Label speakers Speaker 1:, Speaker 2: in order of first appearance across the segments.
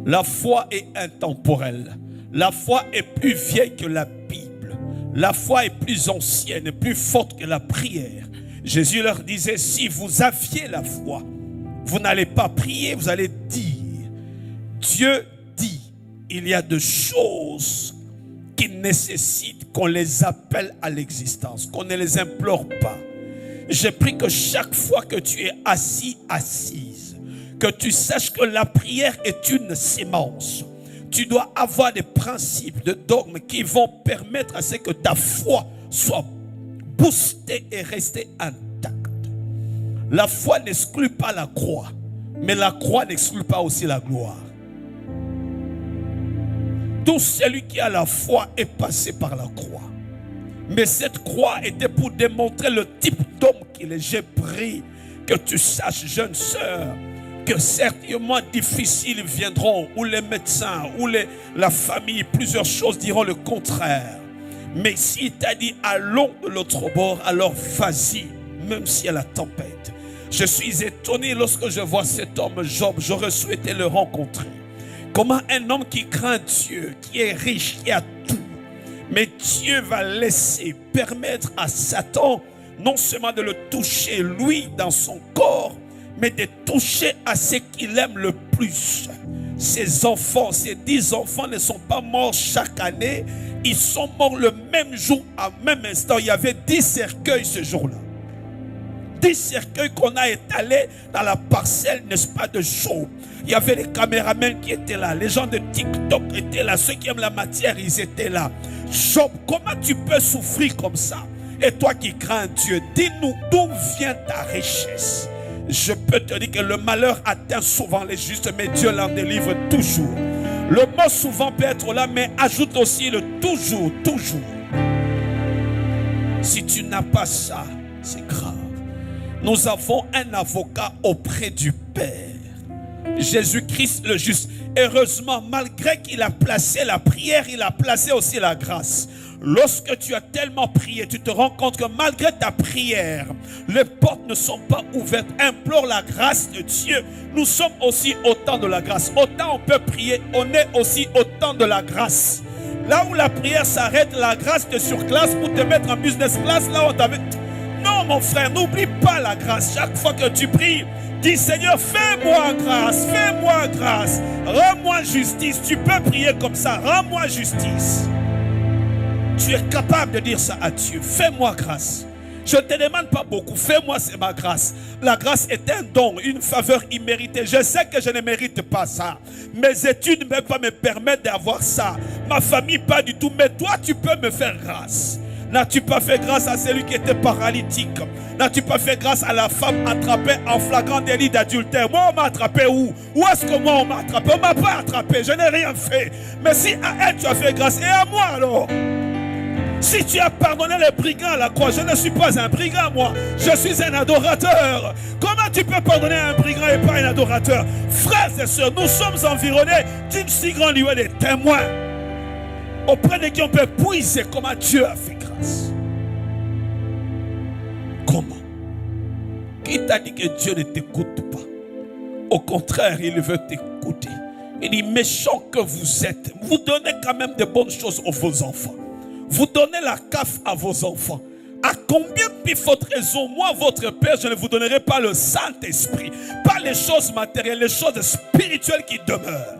Speaker 1: La foi est intemporelle. La foi est plus vieille que la Bible. La foi est plus ancienne et plus forte que la prière. Jésus leur disait, si vous aviez la foi, vous n'allez pas prier, vous allez dire. Dieu dit, il y a des choses qui nécessitent qu'on les appelle à l'existence, qu'on ne les implore pas. Je prie que chaque fois que tu es assis, assise, que tu saches que la prière est une sémence. Tu dois avoir des principes, des dogmes qui vont permettre à ce que ta foi soit boostée et restée intacte. La foi n'exclut pas la croix, mais la croix n'exclut pas aussi la gloire. Tout celui qui a la foi est passé par la croix. Mais cette croix était pour démontrer le type d'homme qu'il est. J'ai pris que tu saches, jeune sœur, que certains mois difficiles viendront, où les médecins, où la famille, plusieurs choses diront le contraire. Mais s'il t'a dit allons de l'autre bord, alors vas-y, même s'il y a la tempête. Je suis étonné lorsque je vois cet homme Job, j'aurais souhaité le rencontrer. Comment un homme qui craint Dieu, qui est riche, qui a tout, mais Dieu va laisser permettre à Satan non seulement de le toucher lui dans son corps, mais de toucher à ce qu'il aime le plus. Ses enfants, ses 10 enfants ne sont pas morts chaque année, ils sont morts le même jour, à même instant. Il y avait 10 cercueils ce jour-là. 10 cercueils qu'on a étalés dans la parcelle, n'est-ce pas, de Job. Il y avait les caméramans qui étaient là, les gens de TikTok étaient là, ceux qui aiment la matière, ils étaient là. Job, comment tu peux souffrir comme ça? Et toi qui crains Dieu, dis-nous d'où vient ta richesse. Je peux te dire que le malheur atteint souvent les justes, mais Dieu l'en délivre toujours. Le mot souvent peut être là, mais ajoute aussi le toujours, toujours. Si tu n'as pas ça, c'est grave. Nous avons un avocat auprès du Père, Jésus-Christ le juste. Heureusement, malgré qu'il a placé la prière, il a placé aussi la grâce. Lorsque tu as tellement prié, tu te rends compte que malgré ta prière, les portes ne sont pas ouvertes. Implore la grâce de Dieu. Nous sommes aussi au temps de la grâce. Autant on peut prier, on est aussi au temps de la grâce. Là où la prière s'arrête, la grâce te surclasse pour te mettre en business class. Là où on t'avait... Non mon frère, n'oublie pas la grâce. Chaque fois que tu pries, dis Seigneur, fais-moi grâce, fais-moi grâce. Rends-moi justice. Tu peux prier comme ça, rends-moi justice. Tu es capable de dire ça à Dieu. Fais-moi grâce. Je ne te demande pas beaucoup. Fais-moi, c'est ma grâce. La grâce est un don, une faveur imméritée. Je sais que je ne mérite pas ça. Mes études ne peuvent pas me permettre d'avoir ça. Ma famille, pas du tout. Mais toi, tu peux me faire grâce. N'as-tu pas fait grâce à celui qui était paralytique? N'as-tu pas fait grâce à la femme attrapée en flagrant délit d'adultère? Moi, on m'a attrapé où? Où est-ce que moi, on m'a attrapé? On ne m'a pas attrapé. Je n'ai rien fait. Mais si à elle, tu as fait grâce, et à moi alors? Si tu as pardonné les brigands à la croix, je ne suis pas un brigand, moi. Je suis un adorateur. Comment tu peux pardonner un brigand et pas un adorateur? Frères et sœurs, nous sommes environnés d'une si grande nuée de témoins auprès de qui on peut puiser comment Dieu a fait grâce. Comment? Qui t'a dit que Dieu ne t'écoute pas? Au contraire, il veut t'écouter. Il dit, méchant que vous êtes, vous donnez quand même de bonnes choses à vos enfants. Vous donnez la CAF à vos enfants. À combien puis votre raison, moi, votre Père, je ne vous donnerai pas le Saint-Esprit, pas les choses matérielles, les choses spirituelles qui demeurent.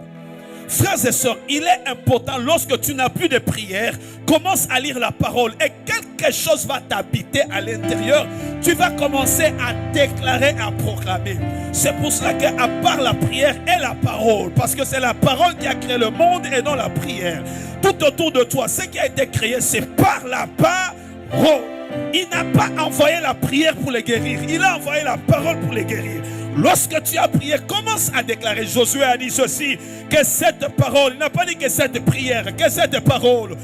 Speaker 1: Frères et sœurs, il est important, lorsque tu n'as plus de prière, commence à lire la parole et quelque chose va t'habiter à l'intérieur. Tu vas commencer à déclarer, à proclamer. C'est pour cela qu'à part la prière et la parole, parce que c'est la parole qui a créé le monde et non la prière. Tout autour de toi, ce qui a été créé, c'est par la parole. Il n'a pas envoyé la prière pour les guérir, il a envoyé la parole pour les guérir. Lorsque tu as prié, commence à déclarer. Josué a dit ceci, que cette parole, il n'a pas dit que cette prière, que cette parole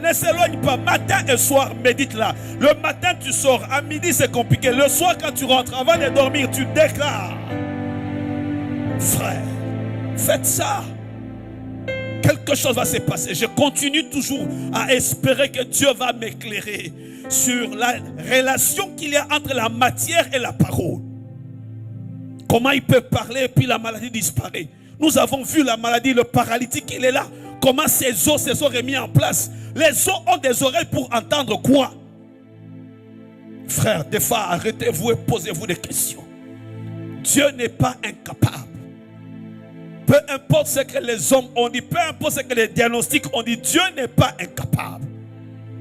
Speaker 1: ne s'éloigne pas. Matin et soir, médite-la. Le matin tu sors, à midi c'est compliqué. Le soir quand tu rentres, avant de dormir, tu déclares. Frère, faites ça. Quelque chose va se passer. Je continue toujours à espérer que Dieu va m'éclairer sur la relation qu'il y a entre la matière et la parole. Comment il peut parler et puis la maladie disparaît. Nous avons vu la maladie, le paralytique, il est là. Comment ses os se sont remis en place. Les os ont des oreilles pour entendre quoi? Frère, des fois, arrêtez-vous et posez-vous des questions. Dieu n'est pas incapable. Peu importe ce que les hommes ont dit, peu importe ce que les diagnostics ont dit, Dieu n'est pas incapable.